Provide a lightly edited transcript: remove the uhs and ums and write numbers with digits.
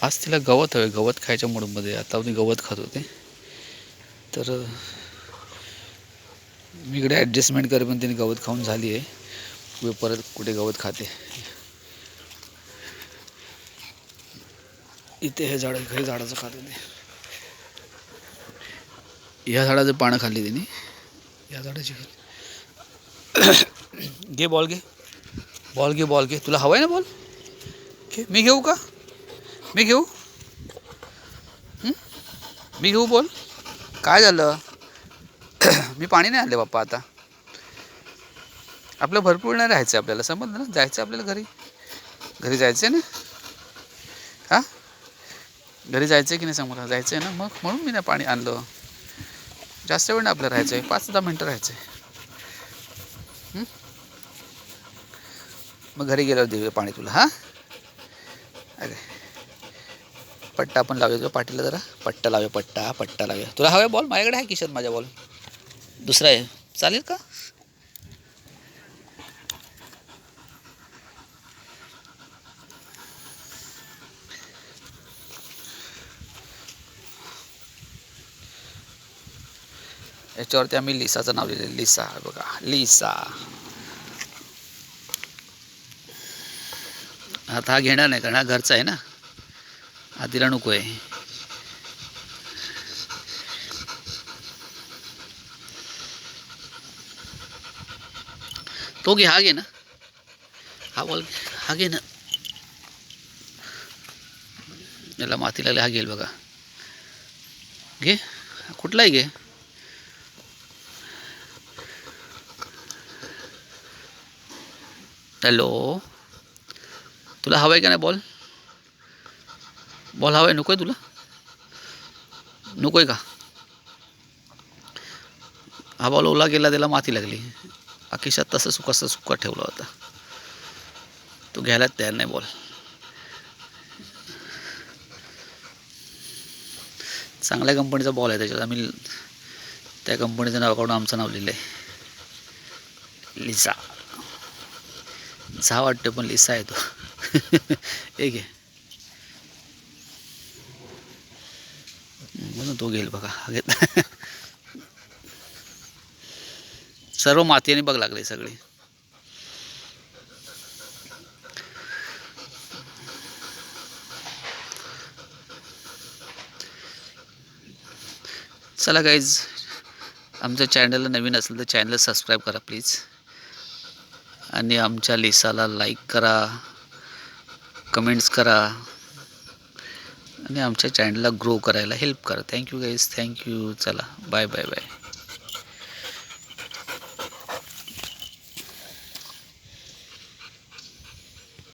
आज तिला गवत हवे, गवत खायच्या मूडमध्ये. आता मी गवत खात होते, तर मी इकडे ॲडजस्टमेंट करे, पण तिने गवत खाऊन झाली आहे. परत कुठे गवत खाते. इथे हे झाड, हे झाडाचं खात होते. ह्या झाडाचं पानं खाल्ली तिने, या झाडाची खाल्ली. घे बॉल, घे बॉल, घे बॉल, घे. तुला हवा आहे ना बॉल? घे. मी घेऊ का? मी घेऊ? मी घेऊ बॉल? काय झालं? मी पाणी नाही आणले बाप्पा. आता आपलं भरपूर नाही राहायचं, आपल्याला समजलं ना. जायचं आपल्याला घरी, घरी जायचं आहे ना. हां, घरी जायचं आहे की नाही सांग मला. जायचं आहे ना, मग म्हणून मी नाही पाणी आणलं. जास्त वेळ नाही आपल्याला राहायचं आहे, 5-10 मिनटं राहायचं आहे. मग घरी गेल्यावर देऊया पाणी तुला. हां, अरे पट्टा पण लावूया तुला पाठीला, जरा पट्टा लावूया. पट्टा पट्टा लावूया. तुला हवा बॉल? माझ्याकडे आहे खिशात माझ्या बॉल. दुसरा आहे, चालेल का? याच्यावरती आम्ही लिसाचं नाव लिहिलं. लिसा, बघा लिसा. आता हा घेणार नाही, कारण हा घरचा आहे ना. हा तिला नको आहे. तो घे, हा घे ना, हा बॉल, हा घे ना. याला माती लागली, हा घेईल बघा. घे, कुठलाही घे. हॅलो, तुला हवा आहे का नाही बॉल? बॉल हवा आहे? नको आहे तुला? नको आहे का? हा बॉल ओला गेला, त्याला माती लागली. खिशात तसं सुका ठेवला होता. तो घ्यायलाच तयार नाही बॉल. चांगल्या कंपनीचा बॉल आहे, त्याच्यात आम्ही त्या कंपनीचं नाव काढून आमचं नाव लिहिलं आहे, लिसा. झा वाटतं, पण लिसा आहे तो. एक आहे म्हणून तो घेईल बघा. हा घेतला. सर्व मातीने बघ लागले सगळे. चला गाईज, आमच्या चॅनलला नवीन असेल तर चॅनल सबस्क्राईब करा प्लीज. आणि आमच्या लिसाला लाईक करा, कमेंट्स करा, आणि आमच्या चॅनलला ग्रो करायला हेल्प करा. Thank you guys, thank you. चला, बाय बाय बाय.